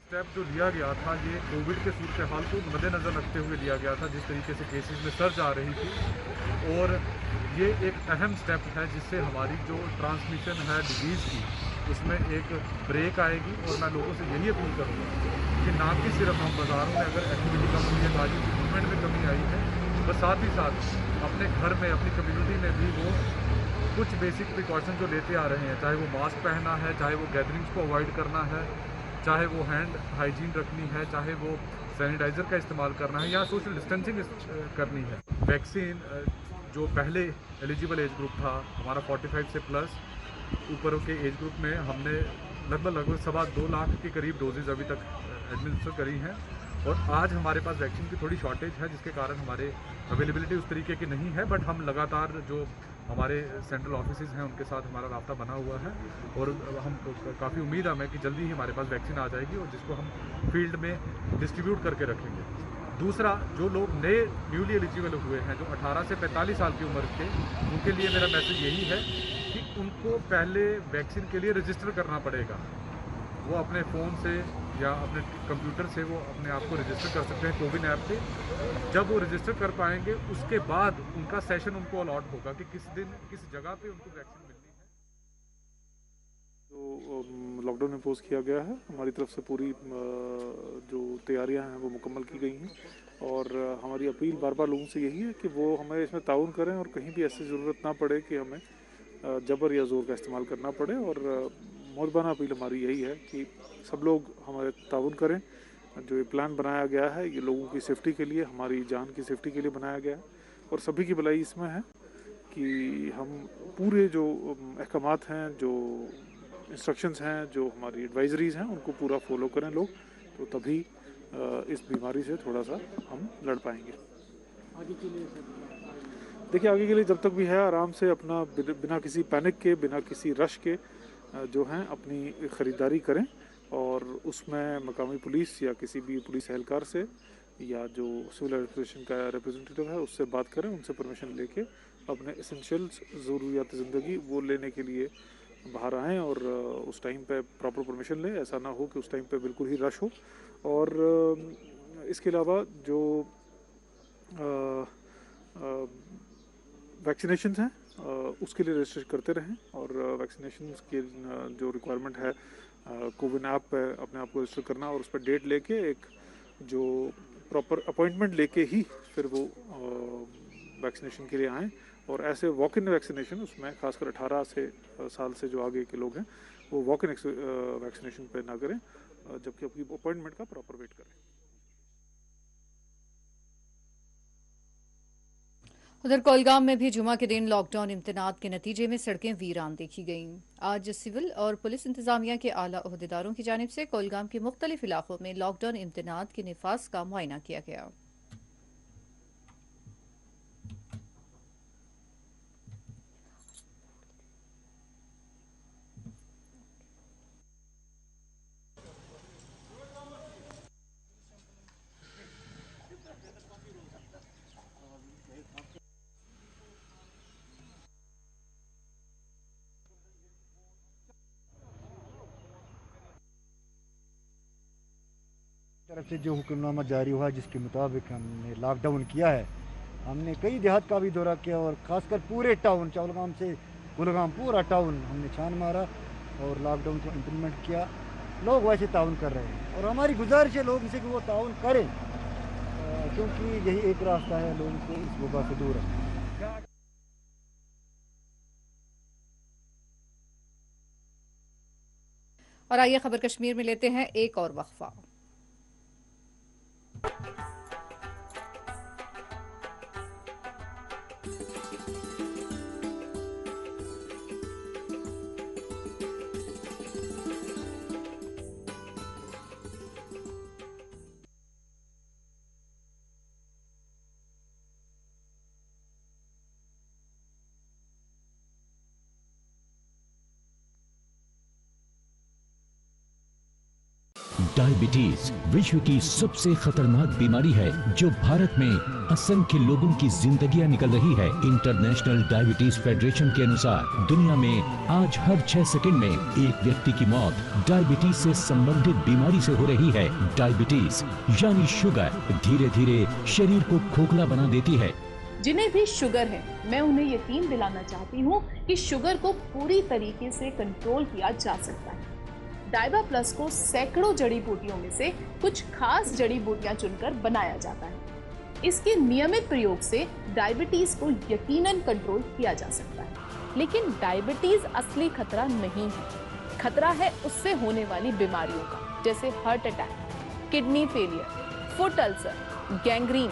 S3: स्टेप जो लिया गया था ये कोविड के सूरत हाल को मद्देनज़र रखते हुए लिया गया था, जिस तरीके से केसेस में सर्ज आ रही थी। और ये एक अहम स्टेप है जिससे हमारी जो ट्रांसमिशन है डिजीज़ की उसमें एक ब्रेक आएगी। और मैं लोगों से यही अपील करूँगा कि ना कि सिर्फ हम बाज़ारों में अगर एक्टिविटी कम हुई है, ताजी की मूवमेंट में कमी आई है, बस साथ ही साथ अपने घर में अपनी कम्यूनिटी में भी वो कुछ बेसिक प्रिकॉशन जो लेते आ रहे हैं, चाहे वो मास्क पहनना है, चाहे वो गैदरिंग्स को अवॉइड करना है, चाहे वो हैंड हाइजीन रखनी है, चाहे वो सैनिटाइज़र का इस्तेमाल करना है या सोशल डिस्टेंसिंग करनी है। वैक्सीन जो पहले एलिजिबल एज ग्रुप था हमारा 45 से प्लस ऊपर के एज ग्रुप में हमने लगभग 2.25 लाख के करीब डोजेज अभी तक एडमिनिस्टर करी हैं। और आज हमारे पास वैक्सीन की थोड़ी शॉर्टेज है जिसके कारण हमारे अवेलेबिलिटी उस तरीके की नहीं है, बट हम लगातार जो हमारे सेंट्रल ऑफिसेज हैं उनके साथ हमारा राब्ता बना हुआ है और हम काफ़ी उम्मीद हमें कि जल्दी ही हमारे पास वैक्सीन आ जाएगी और जिसको हम फील्ड में डिस्ट्रीब्यूट करके रखेंगे। दूसरा, जो लोग नए न्यूली एलिजिबल हुए हैं जो 18 से 45 साल की उम्र के, उनके लिए मेरा मैसेज यही है कि उनको पहले वैक्सीन के लिए रजिस्टर करना पड़ेगा। वो अपने फ़ोन से या अपने कंप्यूटर से वो अपने आप को रजिस्टर कर सकते हैं कोविन ऐप पे। जब वो रजिस्टर कर पाएंगे उसके बाद उनका सेशन उनको अलॉट होगा कि किस दिन किस जगह पे उनको वैक्सीन मिलनी है।
S16: जो लॉकडाउन इम्पोज किया गया है, हमारी तरफ से पूरी जो तैयारियां हैं वो मुकम्मल की गई हैं और हमारी अपील बार बार लोगों से यही है कि वो हमें इसमें ताउन करें और कहीं भी ऐसी ज़रूरत ना पड़े कि हमें जबर या ज़ोर का इस्तेमाल करना पड़े। और मोहरबाना अपील हमारी यही है कि सब लोग हमारे ताउन करें। जो ये प्लान बनाया गया है ये लोगों की सेफ्टी के लिए, हमारी जान की सेफ्टी के लिए बनाया गया है और सभी की भलाई इसमें है कि हम पूरे जो अहकामात हैं, जो इंस्ट्रक्शंस हैं, जो हमारी एडवाइजरीज हैं उनको पूरा फॉलो करें लोग, तो तभी इस बीमारी से थोड़ा सा हम लड़ पाएंगे।
S4: आगे के लिए
S16: देखिए, आगे के लिए जब तक भी है आराम से अपना बिना किसी पैनिक के, बिना किसी रश के जो हैं अपनी ख़रीदारी करें और उसमें मकामी पुलिस या किसी भी पुलिस एहलकार से या जो सिविल एडमिनिस्ट्रेशन का रिप्रेजेंटेटिव है उससे बात करें, उनसे परमिशन लेके अपने एसेंशियल्स ज़रूरियात ज़िंदगी वो लेने के लिए बाहर आएँ और उस टाइम पे प्रॉपर परमिशन लें। ऐसा ना हो कि उस टाइम पे बिल्कुल ही रश हो। और इसके अलावा जो वैक्सीनेशन हैं उसके लिए रजिस्टर करते रहें और वैक्सीनेशन के जो रिक्वायरमेंट है कोविन ऐप पे अपने आप को रजिस्टर करना और उस पर डेट लेके एक जो प्रॉपर अपॉइंटमेंट लेके ही फिर वो वैक्सीनेशन के लिए आएँ। और ऐसे वॉक इन वैक्सीनेशन, उसमें खासकर 18 साल से जो आगे के लोग हैं वो वॉक इन वैक्सीनेशन पे ना करें, जबकि अपनी अपॉइंटमेंट का प्रॉपर वेट करें।
S1: उधर कोलगाम में भी जुमा के दिन लॉकडाउन इम्तनात के नतीजे में सड़कें वीरान देखी गईं। आज सिविल और पुलिस इंतजामिया के आला ओहदेदारों की जानिब से कोलगाम के मुख्तलिफ इलाकों में लॉकडाउन इम्तनात के निफाज का मुआयना किया गया।
S17: तरफ से जो हुक्मनामा जारी हुआ जिसके मुताबिक हमने लॉकडाउन किया है, हमने कई देहात का भी दौरा किया और ख़ासकर पूरे टाउन चावलगाम से कुलगाम पूरा टाउन हमने छान मारा और लॉकडाउन को इम्प्लीमेंट किया। लोग वैसे ताउन कर रहे हैं और हमारी गुजारिश है लोगों से कि वो ताउन करें क्योंकि यही एक रास्ता है लोगों को इस वबा से दूर रखने।
S1: और आइए खबर कश्मीर में लेते हैं एक और वक्फा।
S8: डायबिटीज विश्व की सबसे खतरनाक बीमारी है जो भारत में असंख्य लोगों की जिंदगियां निकल रही है। इंटरनेशनल डायबिटीज फेडरेशन के अनुसार दुनिया में आज हर 6 सेकंड में एक व्यक्ति की मौत डायबिटीज से संबंधित बीमारी से हो रही है। डायबिटीज यानी शुगर धीरे धीरे शरीर को खोखला बना देती है।
S9: जिन्हें भी शुगर है, मैं उन्हें यकीन दिलाना चाहती हूँ कि शुगर को पूरी तरीके से कंट्रोल किया जा सकता है। डाइबा प्लस को सैकड़ों जड़ी बूटियों में से कुछ खास जड़ी बूटियां चुनकर बनाया जाता है। इसके नियमित प्रयोग से डायबिटीज को यकीनन कंट्रोल किया जा सकता है। लेकिन डायबिटीज असली खतरा नहीं है। खतरा है उससे होने वाली बीमारियों का, जैसे heart attack, kidney failure, foot ulcer, gangrene,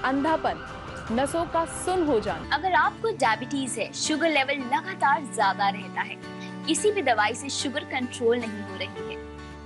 S9: अंधापन, नसों का सुन्न हो जाना।
S10: अगर आपको डायबिटीज है, शुगर लेवल लगातार ज्यादा रहता है, किसी भी दवाई से शुगर कंट्रोल नहीं हो रही है,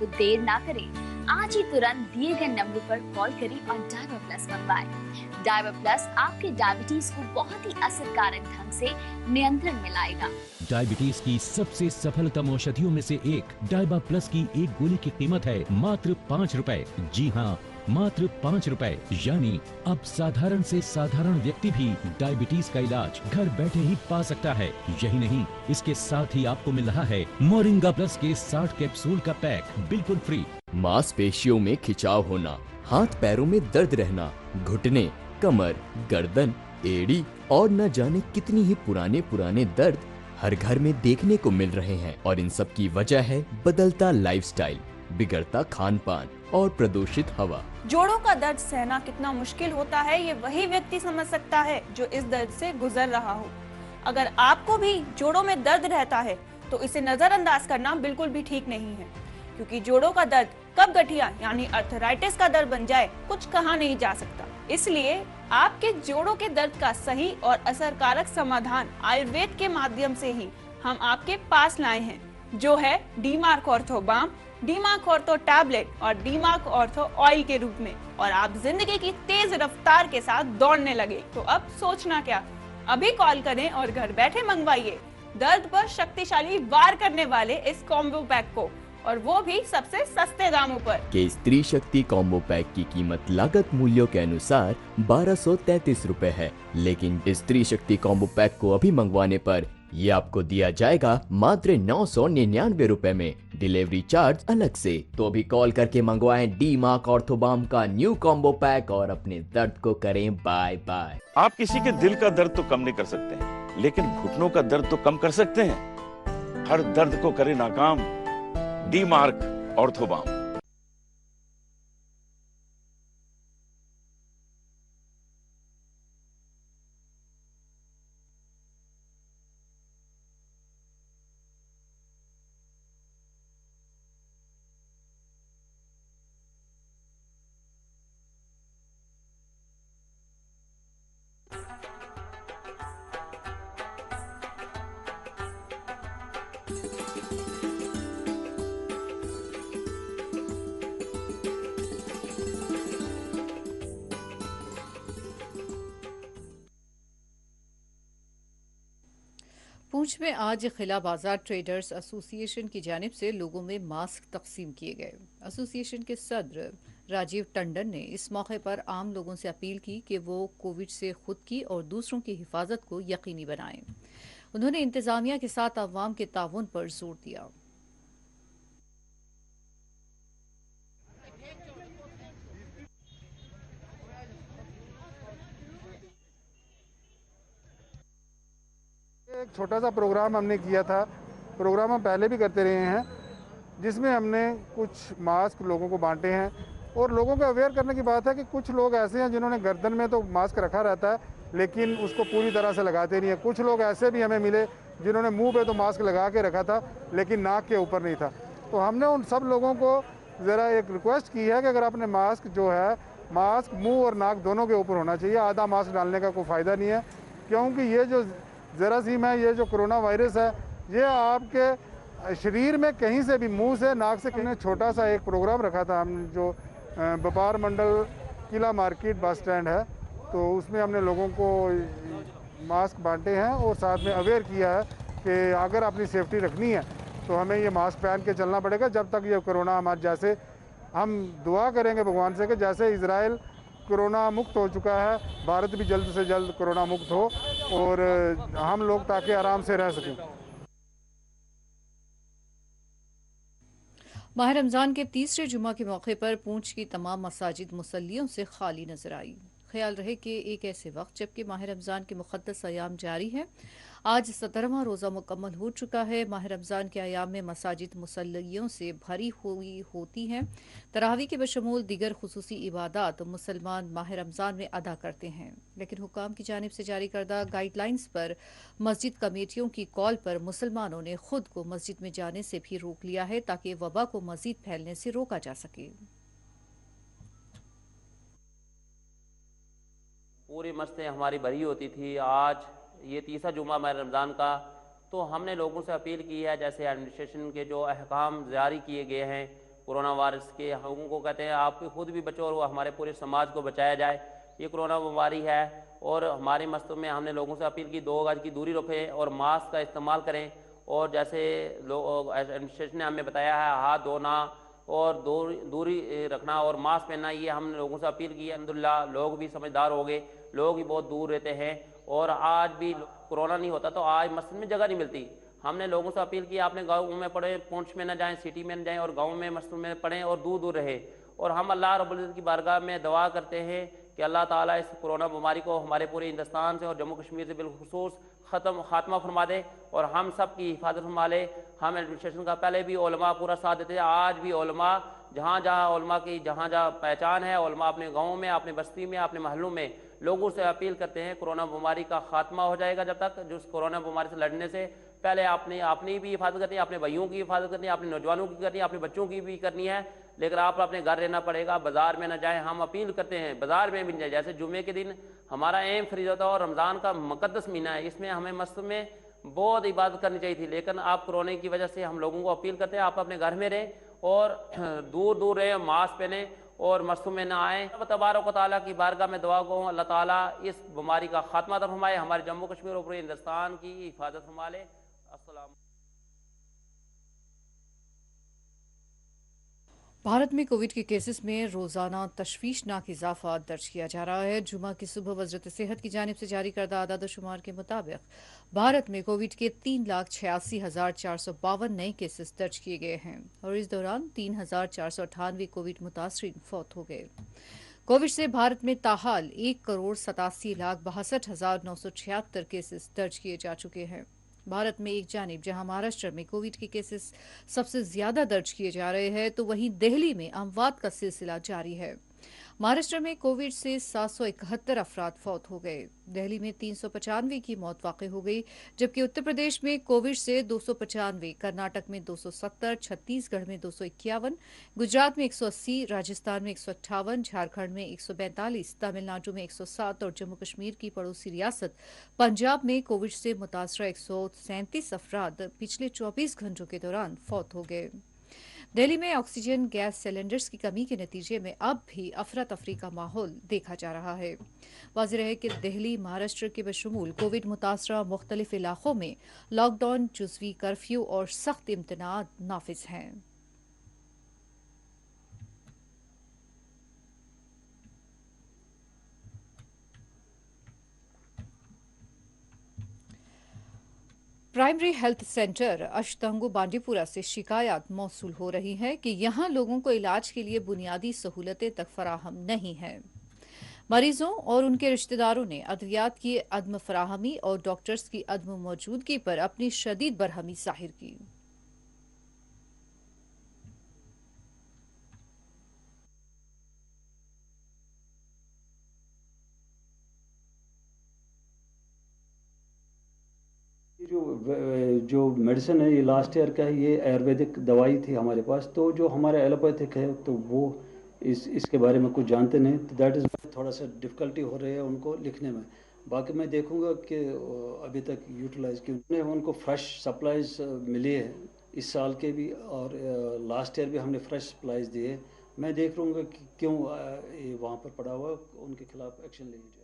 S10: तो देर ना करें, आज ही तुरंत दिए गए नंबर पर कॉल करें और डाइबा प्लस मंगवाएं। डाइबा प्लस आपके डायबिटीज को बहुत ही असरकारक ढंग से नियंत्रण में लाएगा।
S8: डायबिटीज की सबसे सफलतम औषधियों में से एक डाइबा प्लस की एक गोली की कीमत है मात्र 5 रुपए। जी हाँ, मात्र 5 रुपए। यानी अब साधारण से साधारण व्यक्ति भी डायबिटीज का इलाज घर बैठे ही पा सकता है। यही नहीं, इसके साथ ही आपको मिल रहा है मोरिंगा प्लस के 60 कैप्सूल का पैक बिल्कुल फ्री।
S11: मांसपेशियों में खिंचाव होना, हाथ पैरों में दर्द रहना, घुटने, कमर, गर्दन, एड़ी और न जाने कितनी ही पुराने दर्द हर घर में देखने को मिल रहे हैं। और इन सब की वजह है बदलता लाइफस्टाइल, बिगड़ता खान पान और प्रदूषित हवा।
S12: जोड़ों का दर्द सहना कितना मुश्किल होता है ये वही व्यक्ति समझ सकता है जो इस दर्द से गुजर रहा हो। अगर आपको भी जोड़ों में दर्द रहता है तो इसे नजरअंदाज करना बिल्कुल भी ठीक नहीं है, क्योंकि जोड़ों का दर्द कब गठिया यानी अर्थराइटिस का दर्द बन जाए कुछ कहा नहीं जा सकता। इसलिए आपके जोड़ों के दर्द का सही और असरकारक समाधान आयुर्वेद के माध्यम से ही हम आपके पास लाए हैं, जो है डीमार्क ऑर्थो बाम, डीमार्क ऑर्थो टैबलेट और डीमार्क ऑर्थो ऑयल के रूप में। और आप जिंदगी की तेज रफ्तार के साथ दौड़ने लगे तो अब सोचना क्या, अभी कॉल करें और घर बैठे मंगवाइए दर्द पर शक्तिशाली वार करने वाले इस कॉम्बो पैक को, और वो भी सबसे सस्ते दामों पर।
S11: के स्त्री शक्ति कॉम्बो पैक की कीमत लागत मूल्यों के अनुसार 1233 रुपए है, लेकिन स्त्री शक्ति कॉम्बो पैक को अभी मंगवाने पर ये आपको दिया जाएगा मात्र 999 रुपए में, डिलीवरी चार्ज अलग से। तो अभी कॉल करके मंगवाएं डीमार्क ऑर्थोबाम का न्यू कॉम्बो पैक और अपने दर्द को करें बाय बाय।
S13: आप किसी के दिल का दर्द तो कम नहीं कर सकते हैं, लेकिन घुटनों का दर्द तो कम कर सकते हैं। हर दर्द को करे नाकाम डीमार्क ऑर्थोबाम।
S1: पूंछ में आज खिला बाजार ट्रेडर्स एसोसिएशन की जानिब से लोगों में मास्क तकसीम किए गए। एसोसिएशन के सदर राजीव टंडन ने इस मौके पर आम लोगों से अपील की कि वो कोविड से खुद की और दूसरों की हिफाजत को यकीनी बनाएं। उन्होंने इंतजामिया के साथ अवाम के ताउन पर जोर दिया।
S16: एक छोटा सा प्रोग्राम हमने किया था, प्रोग्राम हम पहले भी करते रहे हैं, जिसमें हमने कुछ मास्क लोगों को बांटे हैं। और लोगों को अवेयर करने की बात है कि कुछ लोग ऐसे हैं जिन्होंने गर्दन में तो मास्क रखा रहता है लेकिन उसको पूरी तरह से लगाते नहीं है। कुछ लोग ऐसे भी हमें मिले जिन्होंने मुंह पे तो मास्क लगा के रखा था लेकिन नाक के ऊपर नहीं था। तो हमने उन सब लोगों को ज़रा एक रिक्वेस्ट की है कि अगर आपने मास्क जो है, मास्क मुँह और नाक दोनों के ऊपर होना चाहिए। आधा मास्क डालने का कोई फ़ायदा नहीं है, क्योंकि ये जो जरासीम है, ये जो कोरोना वायरस है, ये आपके शरीर में कहीं से भी, मुंह से, नाक से कहीं। छोटा सा एक प्रोग्राम रखा था हमने, जो व्यापार मंडल किला मार्केट बस स्टैंड है, तो उसमें हमने लोगों को मास्क बांटे हैं और साथ में अवेयर किया है कि अगर अपनी सेफ्टी रखनी है तो हमें ये मास्क पहन के चलना पड़ेगा जब तक ये कोरोना हमारे, जैसे हम दुआ करेंगे भगवान से कि जैसे इजराइल कोरोना मुक्त हो चुका है, भारत भी जल्द से जल्द कोरोना मुक्त हो और हम लोग ताकि आराम से रह सकें।
S1: माह रमज़ान के तीसरे जुमा के मौके पर पूंछ की तमाम मसाजिद मुसल्लियों से खाली नजर आई। ख्याल रहे कि एक ऐसे वक्त जबकि माह रमज़ान के मुक़द्दस अयाम जारी हैं। आज 17वां रोज़ा मुकम्मल हो चुका है। माह रमज़ान के अयाम में मसाजिद मुसल्लियों से भरी हुई होती हैं। तरावी के बशमूल दीगर खुसूसी इबादात मुसलमान माह रमज़ान में अदा करते हैं, लेकिन हुकाम की जानिब से जारी करदा गाइडलाइंस पर मस्जिद कमेटियों की कॉल पर मुसलमानों ने खुद को मस्जिद में जाने से भी रोक लिया है ताकि वबा को मजीद फैलने से रोका जा सके।
S18: पूरी मस्जिदें हमारी भरी होती थी। आज ये तीसरा जुमा माह रमज़ान का, तो हमने लोगों से अपील की है, जैसे एडमिनिस्ट्रेशन के जो अहकाम जारी किए गए हैं कोरोना वायरस के, हम उनको कहते हैं आप खुद भी बचो और हमारे पूरे समाज को बचाया जाए। ये कोरोना बीमारी है और हमारी मस्जिदों में हमने लोगों से अपील की 2 गज की दूरी रखें और मास्क का इस्तेमाल करें। और जैसे लोग एडमिनिस्ट्रेशन ने हमें बताया है हाथ धोना और दूरी रखना और मास्क पहनना, ये हमने लोगों से अपील की है। अल्हम्दुलिल्लाह लोग भी समझदार हो गए, लोग भी बहुत दूर रहते हैं और आज भी कोरोना नहीं होता तो आज मस्जिद में जगह नहीं मिलती। हमने लोगों से अपील की आपने गाँव में पढ़े, पुंछ में न जाएं, सिटी में न जाएं और गाँव में मस्जिद में पढ़ें और दूर दूर रहे। और हम अल्लाह रब्बुल इज़्ज़त की बारगाह में दुआ करते हैं कि अल्लाह ताला इस कोरोना बीमारी को हमारे पूरे हिंदुस्तान से और जम्मू कश्मीर से बिलखुसूस खात्मा फरमा दे और हम सब की हिफाजत फरमा ले। हम एडमिनिस्ट्रेशन का पहले भी उलमा पूरा साथ देते हैं, आज भी उलमा जहाँ जहाँ उलमा की जहाँ जहाँ पहचान है, उलमा अपने गाँव में, अपने बस्ती में, अपने महलों में लोगों से अपील करते हैं कोरोना बीमारी का खात्मा हो जाएगा जब तक, जो कोरोना बीमारी से लड़ने से पहले अपनी भी हिफाजत करनी है, अपने भाइयों की हिफाजत करनी है, अपने नौजवानों की करनी है, अपने बच्चों की भी करनी है। लेकिन आप अपने घर रहना पड़ेगा, बाजार में न जाएं। हम अपील करते हैं बाजार में भी नहीं जाए। जैसे जुमे के दिन हमारा अहम फरीज होता है और रमज़ान का मुकद्दस महीना है, इसमें हमें मस्जिद में बहुत इबादत करनी चाहिए थी। लेकिन आप कोरोना की वजह से हम लोगों को अपील करते हैं आप अपने घर में रहें और दूर दूर रहें, मास्क पहने और मस्जिद में ना आएँ। तबारक व तआला की बारगाह में दुआ को अल्लाह ताला इस बीमारी का खात्मा फरमाए, हमारे जम्मू कश्मीर और पूरे हिंदुस्तान की हिफाजत फरमा ले। अस्सलाम।
S1: भारत में कोविड के केसेस में रोजाना तशवीशनाक इजाफा दर्ज किया जा रहा है। जुमा की सुबह वज़रत सेहत की जानिब से जारी करदा आदाद-ओ-शुमार के मुताबिक भारत में कोविड के 3,86,452 नए केसेस दर्ज किए गए हैं और इस दौरान 3,498 कोविड मुतासरीन फौत हो गए। कोविड से भारत में ताहाल 1,87,62,976 केसेस दर्ज किए जा चुके हैं। भारत में एक जानिब जहां महाराष्ट्र में कोविड के केसेस सबसे ज्यादा दर्ज किए जा रहे हैं, तो वहीं दिल्ली में अमवात का सिलसिला जारी है। महाराष्ट्र में कोविड से 771 अफराद फौत हो गए। दिल्ली में 395 की मौत वाक़ई हो गई, जबकि उत्तर प्रदेश में कोविड से 295, कर्नाटक में 270, छत्तीसगढ़ में 251, गुजरात में 180, राजस्थान में 158, झारखंड में 142, तमिलनाडु में 107 और जम्मू कश्मीर की पड़ोसी रियासत पंजाब में कोविड से मुतासरा 137 अफराद पिछले 24 घंटों के दौरान फौत हो गए। दिल्ली में ऑक्सीजन गैस सिलेंडर्स की कमी के नतीजे में अब भी अफरा तफरी का माहौल देखा जा रहा है। वाज़ेह है कि दिल्ली महाराष्ट्र के बशमूल कोविड मुतासरा मुख्तलिफ इलाकों में लॉकडाउन, जुज़वी कर्फ्यू और सख्त इम्तनाअ नाफिज हैं। प्राइमरी हेल्थ सेंटर अश्तंगु बांडीपुरा से शिकायत मौसूल हो रही है कि यहां लोगों को इलाज के लिए बुनियादी सहूलतें तक फराहम नहीं हैं। मरीजों और उनके रिश्तेदारों ने अद्वियात की अदम फराहमी और डॉक्टर्स की अदम मौजूदगी पर अपनी शदीद बरहमी जाहिर की।
S19: जो मेडिसिन है ये लास्ट ईयर का है, ये आयुर्वेदिक दवाई थी हमारे पास, तो जो हमारे एलोपैथिक है तो वो इसके बारे में कुछ जानते नहीं, तो दैट इज़ थोड़ा सा डिफ़िकल्टी हो रही है उनको लिखने में। बाकी मैं देखूंगा कि अभी तक यूटिलाइज क्यों उनको फ्रेश सप्लाईज मिली है इस साल के भी और लास्ट ईयर भी हमने फ्रेश सप्लाईज दिए। मैं देख लूँगा कि क्यों ये वहाँ पर पड़ा हुआ, उनके खिलाफ एक्शन लेनी चाहिए।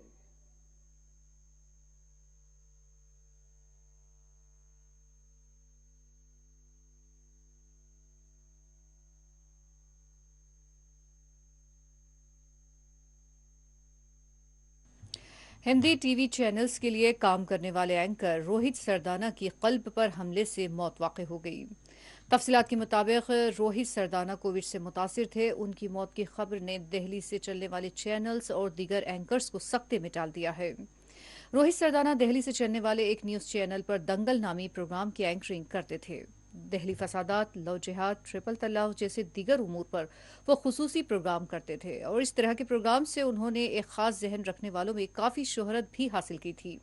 S1: हिंदी टीवी चैनल्स के लिए काम करने वाले एंकर रोहित सरदाना की कल्ब पर हमले से मौत वाक़ई हो गई। तफसीलात के मुताबिक रोहित सरदाना कोविड से मुतासिर थे। उनकी मौत की खबर ने दिल्ली से चलने वाले चैनल्स और दीगर एंकर्स को सख्ते में डाल दिया है। रोहित सरदाना दिल्ली से चलने वाले एक न्यूज़ चैनल पर दंगल नामी प्रोग्राम की एंकरिंग करते थे। दिल्ली फसादात, लव जिहाद, ट्रिपल तलाक जैसे दीगर उमूर पर वो खुसूसी प्रोग्राम करते थे और इस तरह के प्रोग्राम से उन्होंने एक खास जहन रखने वालों में काफ़ी शोहरत भी हासिल की थी।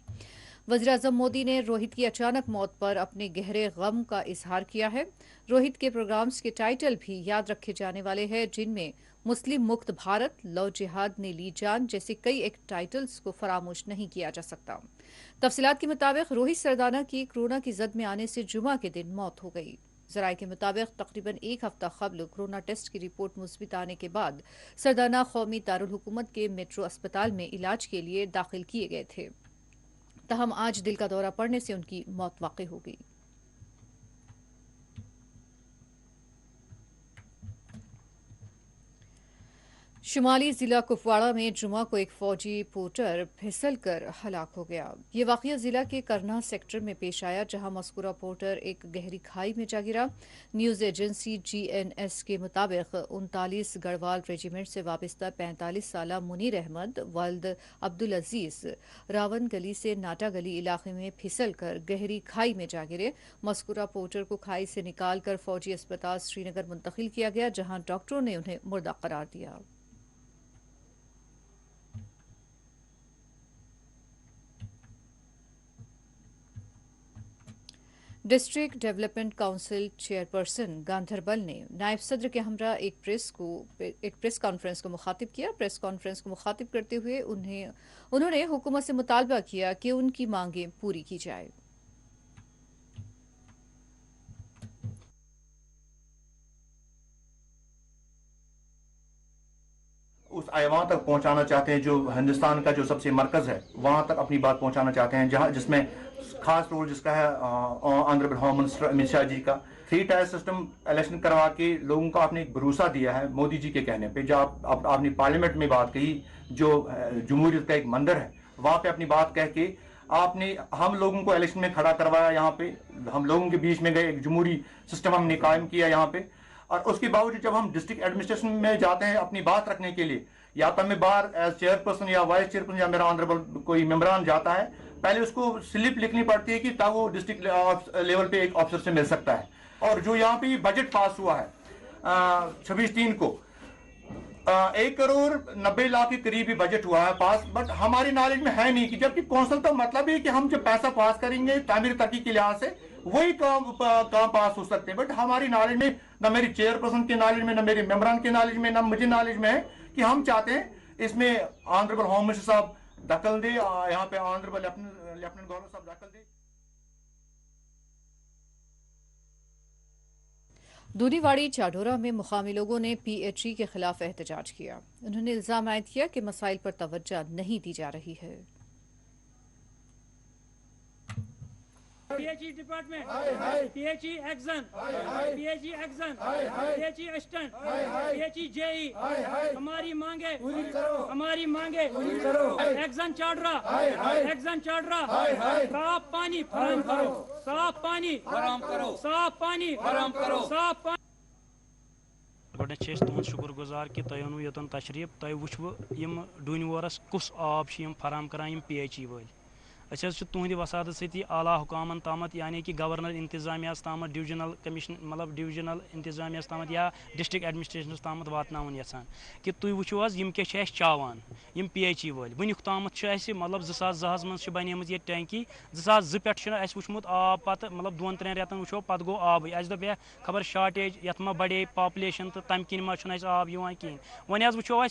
S1: वज़ीर-ए-आज़म मोदी ने रोहित की अचानक मौत पर अपने गहरे गम का इजहार किया है। रोहित के प्रोग्राम्स के टाइटल भी याद रखे जाने वाले हैं, जिनमें मुस्लिम मुक्त भारत, लव जिहाद ने ली जान जैसे कई एक टाइटल्स को फरामोश नहीं किया जा सकता। तफसीलात के मुताबिक रोहित सरदाना की कोरोना की जद में आने से जुमा के दिन मौत हो गई। ज़राए के मुताबिक तकरीबन एक हफ्ता कबल कोरोना टेस्ट की रिपोर्ट मुस्बित आने के बाद सरदाना कौमी दारुल हुकूमत के मेट्रो अस्पताल में इलाज के लिए दाखिल किए गए थे। तहम आज दिल का दौरा पड़ने से उनकी मौत वाक़ई हो गई। शुमाली जिला कुपवाड़ा में जुमा को एक फौजी पोर्टर फिसल कर हलाक हो गया। ये वाकया जिला के करना सेक्टर में पेश आया, जहां मस्कुरा पोर्टर एक गहरी खाई में जा गिरा। न्यूज एजेंसी GNS के मुताबिक 39 गढ़वाल रेजिमेंट से वाबस्ता 45 साला मुनीर अहमद वल्द अब्दुल अजीज रावण गली से नाटा गली इलाके में फिसल कर गहरी खाई में जा गिरे। मस्कुरा पोर्टर को खाई से निकालकर फौजी अस्पताल श्रीनगर मुंतकिल किया गया, जहां डॉक्टरों ने उन्हें मुर्दा करार दिया। District development council chairperson Ganderbal ने नायब सदर के हमरा एक प्रेस कॉन्फ्रेंस को मुखातिब किया। प्रेस कॉन्फ्रेंस को मुखातिब करते हुए उन्होंने हुकूमत से मुतालबा किया कि उनकी मांगें पूरी की जाए।
S20: उस वहाँ तक पहुँचाना चाहते हैं जो हिंदुस्तान का जो सबसे मरकज़ है, वहाँ तक अपनी बात पहुँचाना चाहते हैं, जहाँ जिसमें खास रोल जिसका है honourable home minister Amit Shah ji का। 3 टायर सिस्टम इलेक्शन करवा के लोगों को आपने एक भरोसा दिया है मोदी जी के कहने पे। जो आपने पार्लियामेंट में बात कही, जो जमहूरियत का एक मंदिर है, वहाँ पे अपनी बात कह के आपने हम लोगों को इलेक्शन में खड़ा करवाया। यहाँ पे हम लोगों के बीच में गए, एक जमहूरी सिस्टम हमने कायम किया यहाँ पे। और उसके बावजूद जब हम डिस्ट्रिक्ट एडमिनिस्ट्रेशन में जाते हैं अपनी बात रखने के लिए, या तो मैं बाहर एज चेयरपर्सन या वाइस चेयरपर्सन या मेरा ऑनरेबल कोई मेंबरान जाता है, पहले उसको स्लिप लिखनी पड़ती है कि तब वो डिस्ट्रिक्ट लेवल पे एक ऑफिसर से मिल सकता है। और जो यहाँ पे बजट पास हुआ है 26/3 को 1 करोड़ 90 लाख के करीब ही बजट हुआ है पास, बट हमारी नॉलेज में है नहीं कि जबकि कौंसिल तो मतलब है कि हम जब पैसा पास करेंगे तामीर तरक्की के लिहाज से वही काम पास हो सकते हैं। बट हमारी नॉलेज में, न मेरी चेयरपर्सन के नॉलेज में, न मेरे मेंबरान के नॉलेज में, न मुझे नॉलेज में है कि हम चाहते हैं इसमें ऑनरेबल होम मिनिस्टर साहब दखल दे, यहाँ पे ऑनरेबल लेफ्टिनेंट गवर्नर साहब दखल दे।
S1: दूनीवाड़ी चाडोरा में मुकामी लोगों ने PHE के खिलाफ एहतजाज किया। उन्होंने इल्जाम आयद किया कि मसाइल पर तवज्जो नहीं दी जा रही है।
S21: PHE department, PHE action, PHE action, PHE assistant, PHE JE, हमारी मांगे पूरी करो, हमारी मांगे पूरी करो। एक्शन चाडरा, एक्शन चाडरा, साफ पानी फराहम करो, साफ पानी फराहम करो, साफ पानी फराहम करो, साफ पानी।
S22: गोडनेथ तुहद शुक्र गुजार कि तुम ओनु योतन तशरीफ, तुम वुचव यम डूनवरस कुस आब फराहम करान PHE वाल। तुहद वसात सती आला हुकामन तामत यानी कि गवर्नर इंतजामिया तामत, डिविजनल कमिशन मतलब डिविजनल इंतजामिया तामत या डिस्ट्रिक्ट एडमिनिस्ट्रेशन तामत वातनावन यसान कि तुम वुचो यम क्या चावान यम PHE वाल। वुनिक तामत मतलब 2002 मज बनेमत ये टैंकी, 2002 पे वुचमुत आब पत मतलब 2-3 रेतन वुचो पत गो आब दोप खबर शार्टेज ये बढ़े पॉपुलेशन तो तम किन आब यवान कहें। वन वुचो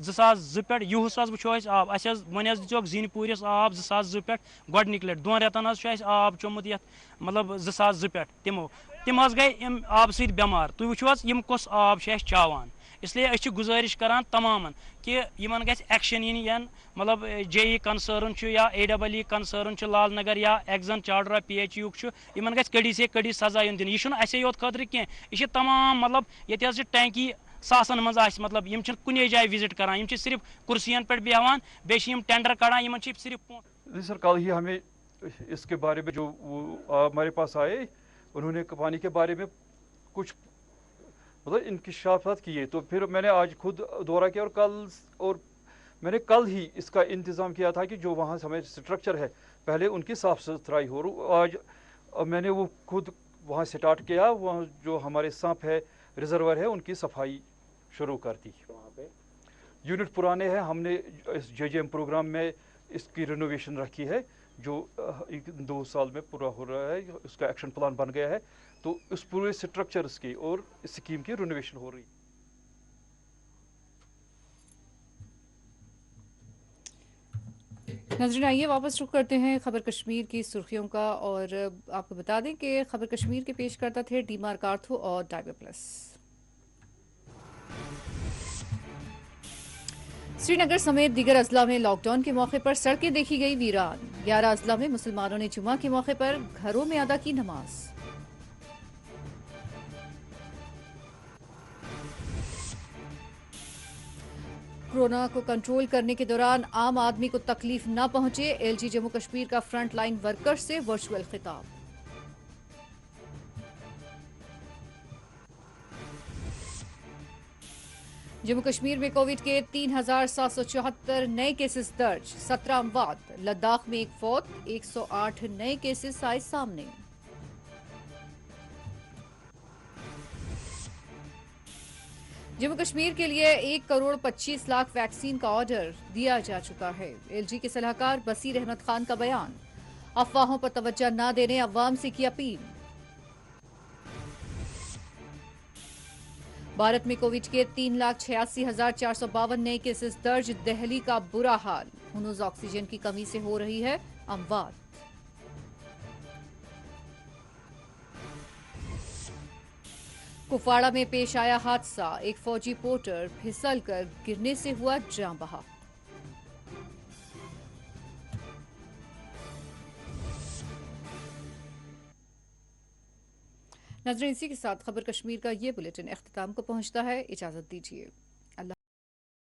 S22: 2002 पे यूहस वुचो आब वन दिचोक जिनपूरिस आब 2002 पे गोडनिक लट 2 रेतन आब चोमुत ये मतलब 2002 पे तिम गए आब सत बेमार। तुम वुचो यम कुस आब चावान। इसलिए गुजारिश करान तमामन कि यमन गछ एक्शन इन मतलब JE कंसर्न या AEE कंसर्न लाल नगर या एक्जन चाडरा PHE यमन गछ कड़ी से कड़ी सजा इन दिन। यह असे योत खतर कह, यह तमाम मतलब ये टैंकी सासन मज मतलब यम कुने जाए विजिट करान, यम सिर्फ कुर्सियन पे बेहवान, बेम टेंडर कड़ान, यमन सिर्फ।
S23: सर कल ही हमें इसके बारे में जो हमारे पास आए, उन्होंने पानी के बारे में कुछ मतलब इंकशाफात किए, तो फिर मैंने आज खुद दौरा किया और मैंने कल ही इसका इंतज़ाम किया था कि जो वहाँ हमें स्ट्रक्चर है पहले उनकी साफ सुथराई हो। आज मैंने वो खुद वहाँ स्टार्ट किया, वहाँ जो हमारे सांप है रिजर्वर है उनकी सफाई शुरू कर दी। वहाँ पे यूनिट पुराने हैं, हमने इस JJM प्रोग्राम में इसकी रिनोवेशन रखी है जो 2 साल में पूरा हो रहा है। उसका एक्शन प्लान बन गया है, तो उस पूरे स्ट्रक्चर्स की और स्कीम की रिनोवेशन हो रही।
S1: नजरीन आइए वापस रुख करते हैं खबर कश्मीर की सुर्खियों का, और आपको बता दें कि खबर कश्मीर के पेश करता थे डीमार्क आर्थो और डाइबर प्लस। श्रीनगर समेत दीगर अजला में लॉकडाउन के मौके पर सड़कें देखी गई वीरान। 11 अजला में मुसलमानों ने जुमा के मौके पर घरों में अदा की नमाज। कोरोना को कंट्रोल करने के दौरान आम आदमी को तकलीफ न पहुंचे, एलजी जम्मू कश्मीर का फ्रंट लाइन वर्कर्स से वर्चुअल खिताब। जम्मू कश्मीर में कोविड के 3,774 नए केसेस दर्ज, 17 अमवात। लद्दाख में एक फौत, 108 नए केसेस आए सामने। जम्मू कश्मीर के लिए 1,25,00,000 वैक्सीन का ऑर्डर दिया जा चुका है। एलजी के सलाहकार बसीर अहमद खान का बयान, अफवाहों पर तवज्जो न देने अवाम से की अपील। भारत में कोविड के 3,86,452 नए केसेस दर्ज, दिल्ली का बुरा हाल। हुनूज ऑक्सीजन की कमी से हो रही है अमवात। कुपवाड़ा में पेश आया हादसा, एक फौजी पोर्टर फिसलकर गिरने से हुआ जान बहा। नाज़रीन, इसी के साथ खबर कश्मीर का ये बुलेटिन इख्तिताम को पहुंचता है। इजाजत दीजिए।